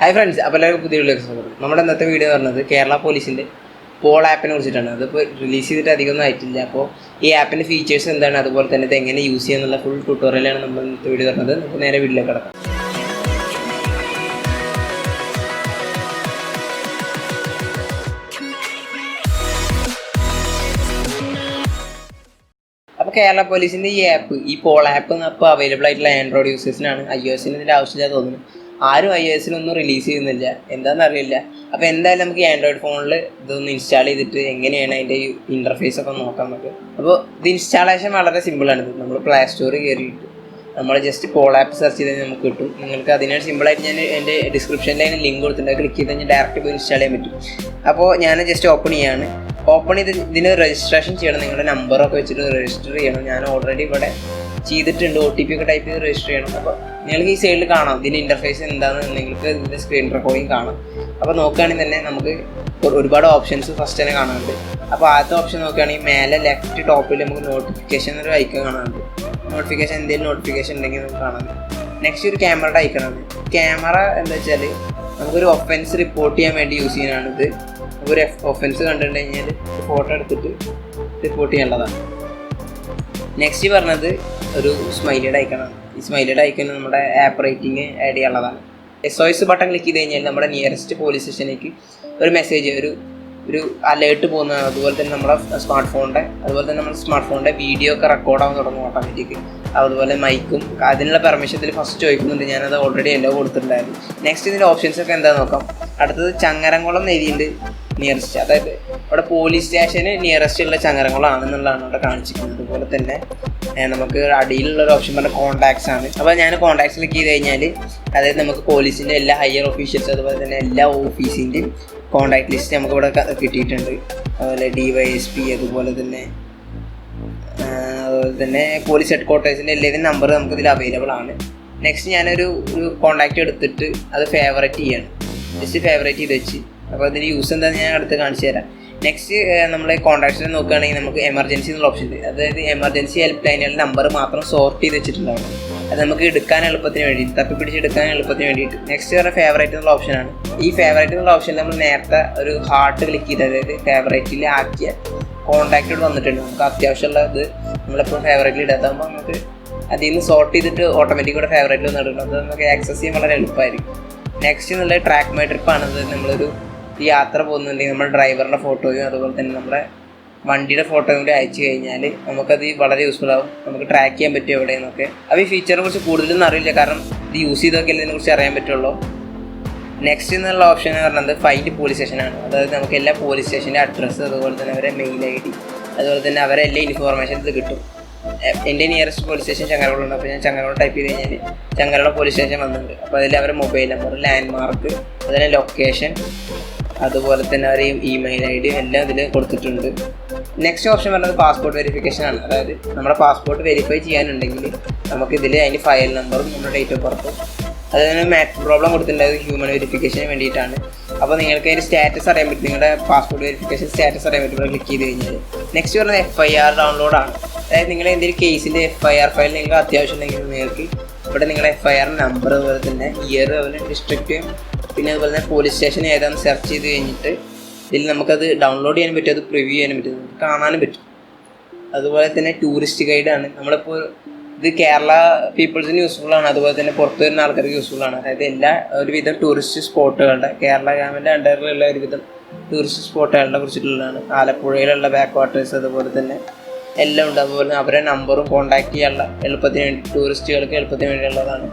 Hi friends, അപ്പോൾ എല്ലാവർക്കും പുതിയ വീഡിയോയിലേക്ക് സ്വാഗതം. നമ്മുടെ ഇന്നത്തെ വീഡിയോ പറഞ്ഞത് കേരള പോലീസിൻ്റെ പോൾ ആപ്പിനെ കുറിച്ചിട്ടാണ്. അതിപ്പോൾ റിലീസ് ചെയ്തിട്ട് അധികമൊന്നും ആയിട്ടില്ല. അപ്പോൾ ഈ ആപ്പിൻ്റെ ഫീച്ചേഴ്സ് എന്താണ്, അതുപോലെ തന്നെ ഇത് എങ്ങനെ യൂസ് ചെയ്യാന്നുള്ള ഫുൾ ട്യൂട്ടോറിയലാണ് നമ്മൾ ഇന്നത്തെ വീഡിയോ പറഞ്ഞത്. നമുക്ക് നേരെ വീഡിയോയിലേക്ക് കിടക്കാം. അപ്പോൾ കേരള പോലീസിൻ്റെ ഈ ആപ്പ്, ഈ പോൾ ആപ്പ് ഇപ്പോൾ അവൈലബിൾ ആയിട്ടുള്ള ആൻഡ്രോയിഡ് യൂസേഴ്സിനാണ്. iOS-ന് ഇതിൻ്റെ ആവശ്യമില്ല തോന്നുന്നു. ആരും iOS-നൊന്നും റിലീസ് ചെയ്യുന്നില്ല, എന്താണെന്ന് അറിയില്ല. അപ്പോൾ എന്തായാലും നമുക്ക് ഈ ആൻഡ്രോയിഡ് ഫോണിൽ ഇതൊന്ന് ഇൻസ്റ്റാൾ ചെയ്തിട്ട് എങ്ങനെയാണ് അതിൻ്റെ ഇൻ്റർഫേസ് ഒക്കെ നോക്കാൻ പറ്റും. അപ്പോൾ ഇത് ഇൻസ്റ്റാളേഷൻ വളരെ സിമ്പിളാണ്. നമ്മൾ പ്ലേ സ്റ്റോറിൽ കയറിയിട്ട് നമ്മൾ ജസ്റ്റ് പോൾ ആപ്പ് സെർച്ച് ചെയ്താൽ നമുക്ക് കിട്ടും. നിങ്ങൾക്ക് അതിനാണ് സിമ്പിളായിട്ട് ഞാൻ എൻ്റെ ഡിസ്ക്രിപ്ഷനിൽ അതിന് ലിങ്ക് കൊടുത്തിട്ടുണ്ട്. ക്ലിക്ക് ചെയ്ത് കഴിഞ്ഞാൽ ഡയറക്റ്റ് പോയി ഇൻസ്റ്റാൾ ചെയ്യാൻ പറ്റും. അപ്പോൾ ഞാൻ ജസ്റ്റ് ഓപ്പൺ ചെയ്യാണ്. ഓപ്പൺ ചെയ്ത് ഇതിന് രജിസ്ട്രേഷൻ ചെയ്യണം. നിങ്ങളുടെ നമ്പറൊക്കെ വെച്ചിട്ട് രജിസ്റ്റർ ചെയ്യണം. ഞാൻ ഓൾറെഡി ഇവിടെ ചെയ്തിട്ടുണ്ട്. OTP ഒക്കെ ടൈപ്പ് ചെയ്ത് രജിസ്റ്റർ ചെയ്യണം. അപ്പോൾ നിങ്ങൾക്ക് ഈ സൈഡിൽ കാണാം ഇതിൻ്റെ ഇൻ്റർഫേസ് എന്താണെന്ന്. നിങ്ങൾക്ക് ഇതിൻ്റെ സ്ക്രീൻ റെക്കോർഡിങ് കാണാം. അപ്പോൾ നോക്കുകയാണെങ്കിൽ തന്നെ നമുക്ക് ഒരുപാട് ഓപ്ഷൻസ് ഫസ്റ്റ് തന്നെ കാണാനുണ്ട്. അപ്പോൾ ആദ്യത്തെ ഓപ്ഷൻ നോക്കുകയാണെങ്കിൽ മേലെ ലെഫ്റ്റ് ടോപ്പിൽ നമുക്ക് നോട്ടിഫിക്കേഷൻ ഒരു ഐക്കൺ കാണാനുണ്ട്. നോട്ടിഫിക്കേഷൻ എന്തെങ്കിലും നോട്ടിഫിക്കേഷൻ ഉണ്ടെങ്കിൽ നമുക്ക് കാണാം. നെക്സ്റ്റ് ഒരു ക്യാമറയുടെ ഐക്കണാണ്. ക്യാമറ എന്താ വെച്ചാൽ നമുക്കൊരു ഒഫൻസ് റിപ്പോർട്ട് ചെയ്യാൻ വേണ്ടി യൂസ് ചെയ്യാനാണിത്. നമുക്കൊരു ഒഫൻസ് കണ്ടിട്ട് കഴിഞ്ഞാൽ ഫോട്ടോ എടുത്തിട്ട് റിപ്പോർട്ട് ചെയ്യാനുള്ളതാണ്. നെക്സ്റ്റ് പറഞ്ഞത് ഒരു സ്മൈലിയുടെ ഐക്കണാണ്. ഈ സ്മൈലിയുടെ ഐക്കൺ നമ്മുടെ ആപ്പ് റേറ്റിംഗ് ആഡ് ചെയ്യാനുള്ളതാണ്. SOS ബട്ടൺ ക്ലിക്ക് ചെയ്ത് കഴിഞ്ഞാൽ നമ്മുടെ നിയറസ്റ്റ് പോലീസ് സ്റ്റേഷനിലേക്ക് ഒരു മെസ്സേജ്, ഒരു അലേർട്ട് പോകുന്നതാണ്. അതുപോലെ തന്നെ നമ്മുടെ സ്മാർട്ട് ഫോണിൻ്റെ വീഡിയോ ഒക്കെ റെക്കോർഡാകാൻ തുടങ്ങും ഓട്ടോമാറ്റിക്. അതുപോലെ മൈക്കും അതിനുള്ള പെർമിഷൻ ഇതിൽ ഫസ്റ്റ് ചോദിക്കുന്നുണ്ട്. ഞാനത് ഓൾറെഡി എല്ലാം കൊടുത്തിട്ടുണ്ടായിരുന്നു. നെക്സ്റ്റ് ഇതിൻ്റെ ഓപ്ഷൻസ് ഒക്കെ എന്താണെന്ന് നോക്കാം. അടുത്തത് ചങ്ങരംകുളം എഴുതിയിട്ടുണ്ട് നിയറസ്റ്റ്, അതായത് അവിടെ പോലീസ് സ്റ്റേഷന് നിയറസ്റ്റ് ഉള്ള ചങ്ങരംകുളമാണെന്നുള്ളതാണ് അവിടെ കാണിച്ചിരിക്കുന്നത്. അതുപോലെ തന്നെ നമുക്ക് അടിയിലുള്ളൊരു ഓപ്ഷൻ പറഞ്ഞാൽ കോൺടാക്ട്സ് ആണ്. അപ്പോൾ ഞാൻ കോൺടാക്ട്സ് ക്ലിക്ക് ചെയ്ത് കഴിഞ്ഞാൽ അതായത് നമുക്ക് പോലീസിൻ്റെ എല്ലാ ഹയർ ഓഫീഷ്യൽസ് അതുപോലെ തന്നെ എല്ലാ ഓഫീസിൻ്റെയും കോൺടാക്ട് ലിസ്റ്റ് നമുക്കിവിടെ കിട്ടിയിട്ടുണ്ട്. അതുപോലെ DYSP അതുപോലെ തന്നെ പോലീസ് ഹെഡ് ക്വാർട്ടേഴ്സിൻ്റെ എല്ലാത്തിനും നമ്പർ നമുക്കിതിൽ അവൈലബിൾ ആണ്. നെക്സ്റ്റ് ഞാനൊരു കോൺടാക്റ്റ് എടുത്തിട്ട് അത് ഫേവറേറ്റ് ചെയ്യാണ്. ജസ്റ്റ് ഫേവറേറ്റ് ചെയ്ത് വെച്ച്. അപ്പോൾ അതിൻ്റെ യൂസ് എന്താണെന്ന് ഞാൻ അടുത്ത് കാണിച്ചു തരാം. നെക്സ്റ്റ് നമ്മൾ കോൺടാക്ട്സിൽ നോക്കുകയാണെങ്കിൽ നമുക്ക് എമർജൻസി എന്നുള്ള ഓപ്ഷൻ ഉണ്ട്. അതായത് എമർജൻസി ഹെൽപ്പ് ലൈനുകളുടെ നമ്പർ മാത്രം സോർട്ട് ചെയ്ത് വെച്ചിട്ടുണ്ടാവും. അത് നമുക്ക് എടുക്കാൻ എളുപ്പത്തിന് വേണ്ടിയിട്ട്, തപ്പിപ്പിടിച്ച് എടുക്കാൻ എളുപ്പത്തിന് വേണ്ടിയിട്ട്. നെക്സ്റ്റ് പറഞ്ഞാൽ ഫേവറേറ്റ് എന്നുള്ള ഓപ്ഷനാണ്. ഈ ഫേവറേറ്റ് എന്നുള്ള ഓപ്ഷനിൽ നമ്മൾ നേരത്തെ ഒരു ഹാർട്ട് ക്ലിക്ക് ചെയ്ത് അതായത് ഫേവറേറ്റിൽ ആക്കിയ കോൺടാക്റ്റോട് വന്നിട്ടുണ്ട്. നമുക്ക് അത്യാവശ്യമുള്ള ഇത് നമ്മളിപ്പോൾ ഫേവറേറ്റിൽ ഇടാത്താകുമ്പോൾ നമുക്ക് അതിൽ നിന്ന് സോർട്ട് ചെയ്തിട്ട് ഓട്ടോമാറ്റിക്കൂടെ ഫേവറേറ്റിൽ ഒന്ന് എടുക്കുന്നത് നമുക്ക് ആക്സസ് ചെയ്യാൻ വളരെ എളുപ്പമായിരിക്കും. നെക്സ്റ്റ് എന്നുള്ള ട്രാക്ക് മൈ ട്രിപ്പാണ്. നമ്മളൊരു യാത്ര പോകുന്നുണ്ടെങ്കിൽ നമ്മൾ ഡ്രൈവറിൻ്റെ ഫോട്ടോയും അതുപോലെ തന്നെ നമ്മുടെ വണ്ടിയുടെ ഫോട്ടോയും കൂടി അയച്ചു കഴിഞ്ഞാൽ നമുക്കത് വളരെ യൂസ്ഫുൾ ആവും. നമുക്ക് ട്രാക്ക് ചെയ്യാൻ പറ്റും എവിടെയെന്നൊക്കെ. അപ്പോൾ ഈ ഫീച്ചറിനെ കുറിച്ച് കൂടുതലൊന്നും അറിയില്ല, കാരണം ഇത് യൂസ് ചെയ്തൊക്കെ ഇതിനെക്കുറിച്ച് അറിയാൻ പറ്റുള്ളൂ. നെക്സ്റ്റ് എന്നുള്ള ഓപ്ഷൻ എന്ന് പറയുന്നത് ഫൈൻഡ് പോലീസ് സ്റ്റേഷനാണ്. അതായത് നമുക്ക് എല്ലാ പോലീസ് സ്റ്റേഷൻ്റെ അഡ്രസ്സ് അതുപോലെ തന്നെ അവരെ മെയിൽ ID അതുപോലെ തന്നെ അവരെ എല്ലാ ഇൻഫോർമേഷൻസ് ഇത് കിട്ടും. എൻ്റെ നിയറസ്റ്റ് പോലീസ് സ്റ്റേഷൻ ചങ്ങരകുളമുണ്ട്. അപ്പോൾ ഞാൻ ചങ്ങരകുളം ടൈപ്പ് ചെയ്ത് കഴിഞ്ഞാൽ ചങ്ങരകുളം പോലീസ് സ്റ്റേഷൻ വന്നിട്ടുണ്ട്. അപ്പോൾ അതിൽ അവരുടെ മൊബൈൽ നമ്പർ, ലാൻഡ് മാർക്ക്, അതുപോലെ ലൊക്കേഷൻ, അതുപോലെ തന്നെ അവരെ ഇമെയിൽ ID എല്ലാം ഇതിൽ കൊടുത്തിട്ടുണ്ട്. നെക്സ്റ്റ് ഓപ്ഷൻ പറയുന്നത് പാസ്പോർട്ട് വെരിഫിക്കേഷൻ ആണ്. അതായത് നമ്മുടെ പാസ്പോർട്ട് വെരിഫൈ ചെയ്യാനുണ്ടെങ്കിൽ നമുക്കിതിൽ അതിന് ഫയൽ നമ്പറും നമ്മുടെ ഡേറ്റ് ഓഫ് ബർത്തും അതിന് മാറ്റ് പ്രോബ്ലം കൊടുത്തിട്ടുണ്ടായത് ഹ്യൂമൻ വെരിഫിക്കേഷന് വേണ്ടിയിട്ടാണ്. അപ്പോൾ നിങ്ങൾക്ക് അതിൻ്റെ സ്റ്റാറ്റസ് അറിയാൻ പറ്റും. നിങ്ങളുടെ പാസ്പോർട്ട് വെരിഫിക്കേഷൻ സ്റ്റാറ്റസ് അറിയാൻ പറ്റും ക്ലിക്ക് ചെയ്ത് കഴിഞ്ഞാൽ. നെക്സ്റ്റ് പറയുന്നത് FIR ഡൗൺലോഡാണ്. അതായത് നിങ്ങൾ എന്തെങ്കിലും കേസിൻ്റെ FIR ഫയൽ നിങ്ങൾക്ക് അത്യാവശ്യം ഉണ്ടെങ്കിൽ നിങ്ങൾക്ക് ഇവിടെ നിങ്ങളുടെ FIR നമ്പർ അതുപോലെ തന്നെ ഇയർ അതുപോലെ ഡിസ്ട്രിക്റ്റ് പിന്നെ അതുപോലെ തന്നെ പോലീസ് സ്റ്റേഷൻ ഏതാണെന്ന് സെർച്ച് ചെയ്ത് കഴിഞ്ഞിട്ട് ഇതിൽ നമുക്കത് ഡൗൺലോഡ് ചെയ്യാനും പറ്റും, അത് പ്രിവ്യൂ ചെയ്യാനും പറ്റും, നമുക്ക് കാണാനും പറ്റും. അതുപോലെ തന്നെ ടൂറിസ്റ്റ് ഗൈഡാണ്. നമ്മളിപ്പോൾ ഇത് കേരള പീപ്പിൾസിന് യൂസ്ഫുള്ളാണ്, അതുപോലെ തന്നെ പുറത്ത് വരുന്ന ആൾക്കാർക്ക് യൂസ്ഫുള്ളാണ്. അതായത് എല്ലാ ഒരുവിധം ടൂറിസ്റ്റ് സ്പോട്ടുകളുടെ കേരള ഗവൺമെൻറ് അണ്ടറിലുള്ള ഒരുവിധം ടൂറിസ്റ്റ് സ്പോട്ടുകളുടെ കുറിച്ചിട്ടുള്ളതാണ്. ആലപ്പുഴയിലുള്ള ബാക്ക് വാട്ടേഴ്സ് അതുപോലെ തന്നെ എല്ലാം ഉണ്ട്. അതുപോലെ അവരെ നമ്പറും കോൺടാക്ട് ചെയ്യാനുള്ള എളുപ്പത്തിന് വേണ്ടി ടൂറിസ്റ്റുകൾക്ക് എളുപ്പത്തിന് വേണ്ടിയുള്ളതാണ്.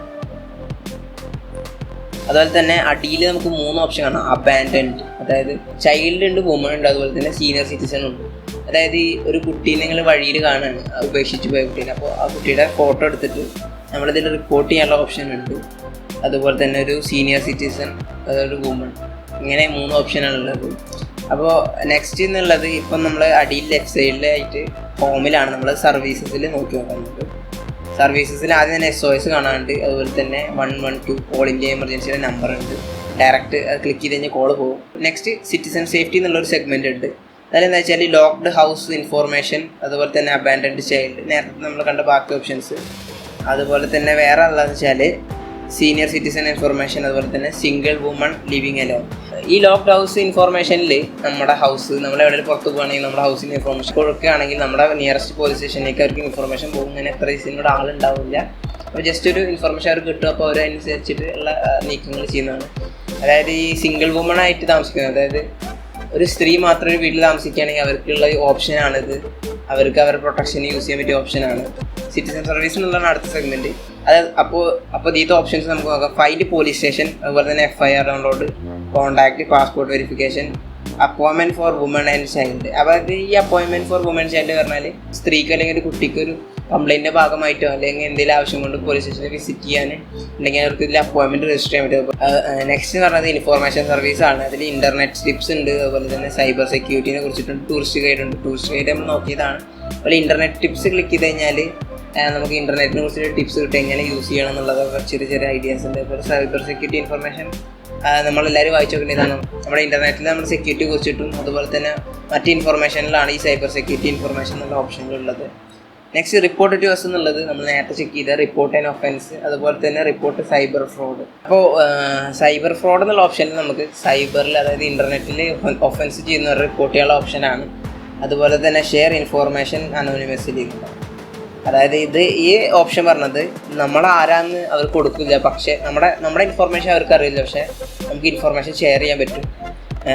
അതുപോലെ തന്നെ അടിയിൽ നമുക്ക് 3 ഓപ്ഷൻ കാണാം. അബാൻഡൻഡ്, അതായത് ചൈൽഡ് ഉണ്ട്, വുമൺ ഉണ്ട്, അതുപോലെ തന്നെ സീനിയർ സിറ്റിസൺ ഉണ്ട്. അതായത് ഈ ഒരു കുട്ടീനെ നിങ്ങൾ വഴിയിൽ കാണുകയാണ്, ഉപേക്ഷിച്ച് പോയ കുട്ടീനെ. അപ്പോൾ ആ കുട്ടിയുടെ ഫോട്ടോ എടുത്തിട്ട് നമ്മളിതിൽ റിപ്പോർട്ട് ചെയ്യാനുള്ള ഓപ്ഷൻ ഉണ്ട്. അതുപോലെ തന്നെ ഒരു സീനിയർ സിറ്റിസൺ, അതൊരു വുമൺ, ഇങ്ങനെ 3 ഓപ്ഷനാണുള്ളത്. അപ്പോൾ നെക്സ്റ്റ് എന്നുള്ളത് ഇപ്പം നമ്മൾ അടിയിൽ ലെഫ്റ്റ് സൈഡിലായിട്ട് ഹോമിലാണ് നമ്മൾ സർവീസസിൽ നോക്കി നോക്കുന്നത്. സർവീസസിൽ ആദ്യം തന്നെ SOS കാണാനുണ്ട്. അതുപോലെ തന്നെ 112 ഓൾ ഇന്ത്യ എമർജൻസിയുടെ നമ്പർ ഉണ്ട്. ഡയറക്റ്റ് ക്ലിക്ക് ചെയ്ത് കഴിഞ്ഞാൽ കോൾ പോകും. നെക്സ്റ്റ് സിറ്റിസൺ സേഫ്റ്റി എന്നുള്ളൊരു സെഗ്മെൻറ്റ് ഉണ്ട്. അതിലെന്താ വെച്ചാൽ ലോക്ക്ഡ് ഹൗസ് ഇൻഫോർമേഷൻ, അതുപോലെ തന്നെ അബാൻഡൻഡ് ചൈൽഡ്, നേരത്തെ നമ്മൾ കണ്ട ബാക്കി ഓപ്ഷൻസ്. അതുപോലെ തന്നെ വേറെ ഉള്ളതെന്ന് വെച്ചാൽ സീനിയർ സിറ്റിസൺ ഇൻഫർമേഷൻ, അതുപോലെ തന്നെ സിംഗിൾ വുമൺ ലിവിങ് അലോൺ. ഈ ലോക്ക്ഡ് ഹൗസ് ഇൻഫോർമേഷനിൽ നമ്മുടെ ഹൗസ് നമ്മൾ എവിടെയും പുറത്ത് പോകുകയാണെങ്കിൽ നമ്മുടെ ഹൗസിൻ്റെ ഇൻഫോർമേഷൻ കൊടുക്കുകയാണെങ്കിൽ നമ്മുടെ നിയറസ്റ്റ് പോലീസ് സ്റ്റേഷനിലേക്ക് അവർക്ക് ഇൻഫോർമേഷൻ പോകും. ഇങ്ങനെ എത്ര ദിവസത്തിനോട് ആളുണ്ടാവില്ല. അപ്പോൾ ജസ്റ്റ് ഒരു ഇൻഫോർമേഷൻ അവർക്ക് കിട്ടും. അപ്പോൾ അവരനുസരിച്ചിട്ടുള്ള നീക്കങ്ങൾ ചെയ്യുന്നതാണ്. അതായത് ഈ സിംഗിൾ വുമൺ ആയിട്ട് താമസിക്കുന്നത്, അതായത് ഒരു സ്ത്രീ മാത്രം ഒരു വീട്ടിൽ താമസിക്കുകയാണെങ്കിൽ അവർക്കുള്ള ഓപ്ഷനാണിത്. അവർക്ക് അവരുടെ പ്രൊട്ടക്ഷന് യൂസ് ചെയ്യാൻ പറ്റിയ ഓപ്ഷനാണ്. സിറ്റിസൺ സർവീസ് എന്നുള്ളതാണ് അടുത്ത സെഗ്മെൻറ്റ്. അത് അപ്പോൾ ഇതിൻ്റെ ഓപ്ഷൻസ് നമുക്ക് നോക്കാം. ഫൈൻഡ് പോലീസ് സ്റ്റേഷൻ, അതുപോലെ തന്നെ FIR download, contact, passport verification, appointment for woman and child. അതായത് ഈ അപ്പോയിൻമെൻറ്റ് ഫോർ വുമൺ ചൈൽഡ് പറഞ്ഞാൽ സ്ത്രീക്ക് അല്ലെങ്കിൽ ഒരു കുട്ടിക്ക് ഒരു കംപ്ലൈൻറ്റിൻ്റെ ഭാഗമായിട്ടോ അല്ലെങ്കിൽ എന്തെങ്കിലും ആവശ്യം കൊണ്ട് പോലീസ് സ്റ്റേഷനിൽ വിസിറ്റ് ചെയ്യാൻ ഉണ്ടെങ്കിൽ അവർക്ക് ഇതിൽ അപ്പോയിൻമെൻറ്റ് രജിസ്റ്റർ ചെയ്യാൻ പറ്റും. നെക്സ്റ്റ് പറഞ്ഞത് ഇൻഫോർമേഷൻ സർവീസാണ്. അതിൽ ഇൻ്റർനെറ്റ് ടിപ്സ് ഉണ്ട്, അതുപോലെ തന്നെ സൈബർ സെക്യൂരിറ്റിനെ കുറിച്ചിട്ടുണ്ട്, ടൂറിസ്റ്റ് ഗൈഡ് ഉണ്ട്. ടൂറിസ്റ്റ് ഗൈഡ് നമ്മൾ നോക്കിയതാണ്. അതുപോലെ ഇൻ്റർനെറ്റ് ടിപ്സ് ക്ലിക്ക് ചെയ്ത് കഴിഞ്ഞാൽ നമുക്ക് ഇൻ്റർനെറ്റിനെ കുറിച്ച് ടിപ്സ് കിട്ടി എങ്ങനെ യൂസ് ചെയ്യണം എന്നുള്ളതൊക്കെ ചെറിയ ചെറിയ ഐഡിയാസ് ഉണ്ട്. അതുപോലെ സൈബർ സെക്യൂരിറ്റി ഇൻഫർമേഷൻ നമ്മളെല്ലാവരും വായിച്ചു നോക്കേണ്ടതാണ്. നമ്മുടെ ഇൻ്റർനെറ്റിൽ നമ്മുടെ സെക്യൂരിറ്റി കുറിച്ചിട്ടും അതുപോലെ തന്നെ മറ്റ് ഇൻഫർമേഷനിലാണ് ഈ സൈബർ സെക്യൂരിറ്റി ഇൻഫർമേഷൻ എന്നുള്ള ഓപ്ഷനുള്ളത്. നെക്സ്റ്റ് റിപ്പോർട്ട് ടു അസ് എന്നുള്ളത് നമ്മൾ നേരത്തെ ചെക്ക് ചെയ്ത റിപ്പോർട്ട് ആൻഡ് ഒഫൻസ്, അതുപോലെ തന്നെ റിപ്പോർട്ട് സൈബർ ഫ്രോഡ്. അപ്പോൾ സൈബർ ഫ്രോഡ് എന്നുള്ള ഓപ്ഷനിൽ നമുക്ക് സൈബറിൽ, അതായത് ഇൻ്റർനെറ്റിൽ ഒഫൻസ് ചെയ്യുന്നവർ റിപ്പോർട്ട് ചെയ്യാനുള്ള ഓപ്ഷനാണ്. അതുപോലെ തന്നെ ഷെയർ ഇൻഫോർമേഷൻ അനോണിമസ്ലി. അതായത് ഈ ഓപ്ഷൻ പറഞ്ഞത് നമ്മളാരാന്ന് അവർക്ക് കൊടുക്കില്ല, പക്ഷേ നമ്മുടെ ഇൻഫോർമേഷൻ അവർക്ക് അറിയില്ല, പക്ഷേ നമുക്ക് ഇൻഫോർമേഷൻ ഷെയർ ചെയ്യാൻ പറ്റും.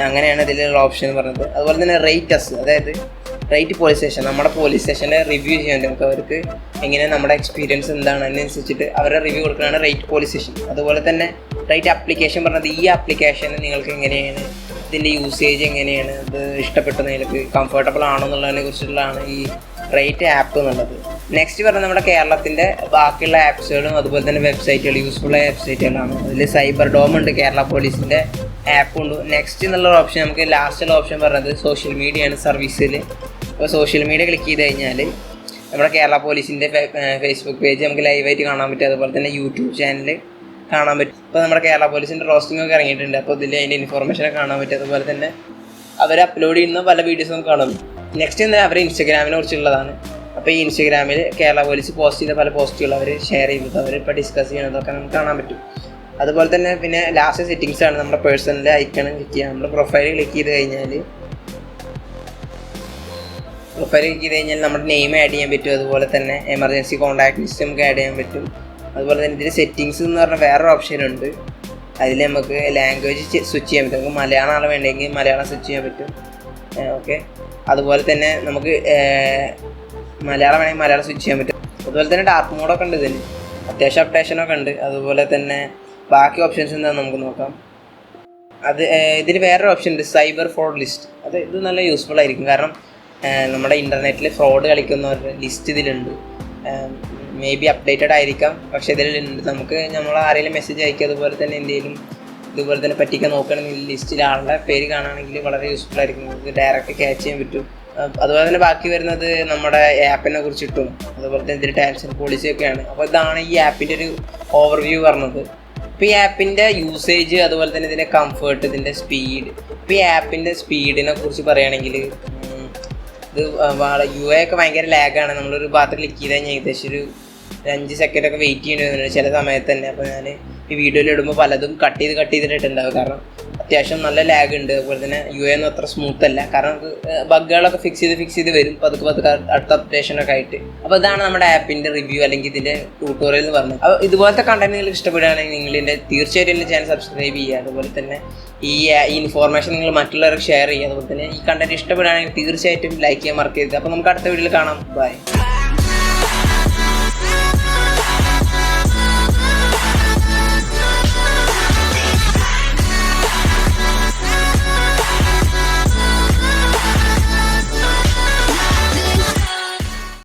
അങ്ങനെയാണ് ഇതിലുള്ള ഓപ്ഷൻ പറഞ്ഞത്. അതുപോലെ തന്നെ റേറ്റ് അസ്, അതായത് റേറ്റ് പോലീസ് സ്റ്റേഷൻ, നമ്മുടെ പോലീസ് സ്റ്റേഷനെ റിവ്യൂ ചെയ്യാൻ പറ്റും. നമുക്ക് അവർക്ക് എങ്ങനെ നമ്മുടെ എക്സ്പീരിയൻസ് എന്താണ് അതിനനുസരിച്ചിട്ട് അവരുടെ റിവ്യൂ കൊടുക്കുകയാണ് റേറ്റ് പോലീസ് സ്റ്റേഷൻ. അതുപോലെ തന്നെ റേറ്റ് ആപ്ലിക്കേഷൻ പറഞ്ഞത് ഈ ആപ്ലിക്കേഷന് നിങ്ങൾക്ക് എങ്ങനെയാണ്, ഇതിൻ്റെ യൂസേജ് എങ്ങനെയാണ്, അത് ഇഷ്ടപ്പെട്ടത് നിങ്ങൾക്ക് കംഫർട്ടബിൾ ആണോ എന്നുള്ളതിനെ കുറിച്ചിട്ടുള്ളതാണ് ഈ റേറ്റ് ആപ്പ് എന്നുള്ളത്. നെക്സ്റ്റ് പറഞ്ഞാൽ നമ്മുടെ കേരളത്തിൻ്റെ ബാക്കിയുള്ള ആപ്സുകളും അതുപോലെ തന്നെ വെബ്സൈറ്റുകൾ, യൂസ്ഫുൾ ആയ വെബ്സൈറ്റുകളാണ്. അതിൽ സൈബർ ഡോം ഉണ്ട്, കേരള പോലീസിൻ്റെ ആപ്പ് ഉണ്ട്. നെക്സ്റ്റ് എന്നുള്ള ഓപ്ഷൻ നമുക്ക് ലാസ്റ്റുള്ള ഓപ്ഷൻ പറഞ്ഞത് സോഷ്യൽ മീഡിയ ആണ് സർവീസിൽ. അപ്പോൾ സോഷ്യൽ മീഡിയ ക്ലിക്ക് ചെയ്ത് കഴിഞ്ഞാൽ നമ്മുടെ കേരള പോലീസിൻ്റെ ഫേസ്ബുക്ക് പേജ് നമുക്ക് ലൈവായിട്ട് കാണാൻ പറ്റും. അതുപോലെ തന്നെ യൂട്യൂബ് ചാനൽ കാണാൻ പറ്റും. ഇപ്പോൾ നമ്മുടെ കേരള പോലീസിൻ്റെ റോസ്റ്റിംഗ് ഒക്കെ ഇറങ്ങിയിട്ടുണ്ട്. അപ്പോൾ ഇതിൽ അതിൻ്റെ ഇൻഫോർമേഷനൊക്കെ കാണാൻ പറ്റും. അതുപോലെ തന്നെ അവർ അപ്ലോഡ് ചെയ്യുന്ന പല വീഡിയോസ് നമുക്ക് കാണാൻ പറ്റും. നെക്സ്റ്റ് എന്താ അവരുടെ ഇൻസ്റ്റാഗ്രാമിനെ കുറിച്ചുള്ളതാണ്. അപ്പോൾ ഈ ഇൻസ്റ്റാഗ്രാമിൽ കേരള പോലീസ് പോസ്റ്റ് ചെയ്ത പല പോസ്റ്റുകൾ അവർ ഷെയർ ചെയ്തത്, അവർ ഇപ്പോൾ ഡിസ്കസ് ചെയ്യുന്നതൊക്കെ നമുക്ക് കാണാൻ പറ്റും. അതുപോലെ തന്നെ പിന്നെ ലാസ്റ്റ് സെറ്റിങ്സ് ആണ്. നമ്മുടെ പേഴ്സണൽ ഐക്കൺ ക്ലിക്ക് ചെയ്യുക. നമ്മുടെ പ്രൊഫൈൽ ക്ലിക്ക് ചെയ്ത് കഴിഞ്ഞാൽ നമ്മുടെ നെയിം ആഡ് ചെയ്യാൻ പറ്റും. അതുപോലെ തന്നെ എമർജൻസി കോൺടാക്ട് ലിസ്റ്റ് നമുക്ക് ആഡ് ചെയ്യാൻ പറ്റും. അതുപോലെ തന്നെ ഇതിൽ സെറ്റിങ്സ് എന്ന് പറഞ്ഞാൽ വേറൊരു ഓപ്ഷൻ ഉണ്ട്. അതിൽ നമുക്ക് ലാംഗ്വേജ് സ്വിച്ച് ചെയ്യാൻ പറ്റും. നമുക്ക് മലയാളമാണ് വേണ്ടെങ്കിൽ മലയാളം സ്വിച്ച് ചെയ്യാൻ പറ്റും. ഓക്കെ, അതുപോലെ തന്നെ നമുക്ക് മലയാളം വേണമെങ്കിൽ മലയാളം സ്വിച്ച് ചെയ്യാൻ പറ്റും. അതുപോലെ തന്നെ ഡാർക്ക് മോഡൊക്കെ ഉണ്ട് ഇതിൽ, അത്യാവശ്യം അപ്ഡേഷനൊക്കെ ഉണ്ട്. അതുപോലെ തന്നെ ബാക്കി ഓപ്ഷൻസ് എന്താണെന്ന് നമുക്ക് നോക്കാം. ഇതിൽ വേറൊരു ഓപ്ഷൻ ഉണ്ട്, സൈബർ ഫ്രോഡ് ലിസ്റ്റ്. ഇത് നല്ല യൂസ്ഫുൾ ആയിരിക്കും. കാരണം നമ്മുടെ ഇൻ്റർനെറ്റിൽ ഫ്രോഡ് കളിക്കുന്നവരുടെ ലിസ്റ്റ് ഇതിലുണ്ട്. മേ ബി അപ്ഡേറ്റഡ് ആയിരിക്കാം, പക്ഷേ ഇതിലുണ്ട്. നമുക്ക് നമ്മൾ ആരെങ്കിലും മെസ്സേജ് അയക്കുക, അതുപോലെ തന്നെ എന്തെങ്കിലും ഇതുപോലെ തന്നെ പറ്റിക്കാൻ നോക്കുകയാണെങ്കിൽ ലിസ്റ്റിൽ ആളുടെ പേര് കാണുകയാണെങ്കിൽ വളരെ യൂസ്ഫുൾ ആയിരിക്കും. നമുക്ക് ഡയറക്റ്റ് ക്യാച്ച് ചെയ്യാൻ പറ്റും. അതുപോലെ തന്നെ ബാക്കി വരുന്നത് നമ്മുടെ ആപ്പിനെ കുറിച്ചിട്ടും അതുപോലെ തന്നെ ഇതിൻ്റെ ടേംസ് ആൻഡ് പോളിസി ഒക്കെയാണ്. അപ്പോൾ ഇതാണ് ഈ ആപ്പിൻ്റെ ഒരു ഓവർവ്യൂ പറഞ്ഞത്. ഇപ്പോൾ ഈ ആപ്പിൻ്റെ യൂസേജ്, അതുപോലെ തന്നെ ഇതിൻ്റെ കംഫർട്ട്, ഇതിൻ്റെ സ്പീഡ്. ഇപ്പോൾ ഈ ആപ്പിൻ്റെ സ്പീഡിനെ കുറിച്ച് പറയുകയാണെങ്കിൽ ഇത് UI ഒക്കെ ഭയങ്കര ലാഗാണ്. നമ്മളൊരു ഭാഗത്ത് ക്ലിക്ക് ചെയ്ത് കഴിഞ്ഞാൽ ഏകദേശം ഒരു 5 സെക്കൻഡൊക്കെ വെയിറ്റ് ചെയ്യേണ്ടി വരുന്നുണ്ട് ചില സമയത്ത് തന്നെ. അപ്പോൾ ഞാൻ ഈ വീഡിയോയിൽ ഇടുമ്പോൾ പലതും കട്ട് ചെയ്തിട്ടുണ്ടാവും. കാരണം അത്യാവശ്യം നല്ല ലാഗ് ഉണ്ട്. അതുപോലെ തന്നെ UI ഒന്നും അത്ര സ്മൂത്ത് അല്ല. കാരണം നമുക്ക് ബഗ്ഗുകളൊക്കെ ഫിക്സ് ചെയ്ത് വരും പതുക്കെ അടുത്ത അപ്ഡേഷനൊക്കെ ആയിട്ട്. അപ്പോൾ ഇതാണ് നമ്മുടെ ആപ്പിൻ്റെ റിവ്യൂ അല്ലെങ്കിൽ ഇതിൻ്റെ ട്യൂട്ടോറിയൽ എന്ന് പറഞ്ഞത്. അപ്പോൾ ഇതുപോലത്തെ കണ്ടന്റ് നിങ്ങൾക്ക് ഇഷ്ടപ്പെടുകയാണെങ്കിൽ നിങ്ങൾ തീർച്ചയായിട്ടും എൻ്റെ ചാനൽ സബ്സ്ക്രൈബ് ചെയ്യുക. അതുപോലെ തന്നെ ഈ ഇൻഫോർമേഷൻ നിങ്ങൾ മറ്റുള്ളവർക്ക് ഷെയർ ചെയ്യുക. അതുപോലെ തന്നെ ഈ കണ്ടന്റ് ഇഷ്ടപ്പെടുകയാണെങ്കിൽ തീർച്ചയായിട്ടും ലൈക്ക് ചെയ്യാൻ മറക്കരുത്. അപ്പോൾ നമുക്ക് അടുത്ത വീഡിയോയിൽ കാണാം. ബൈ.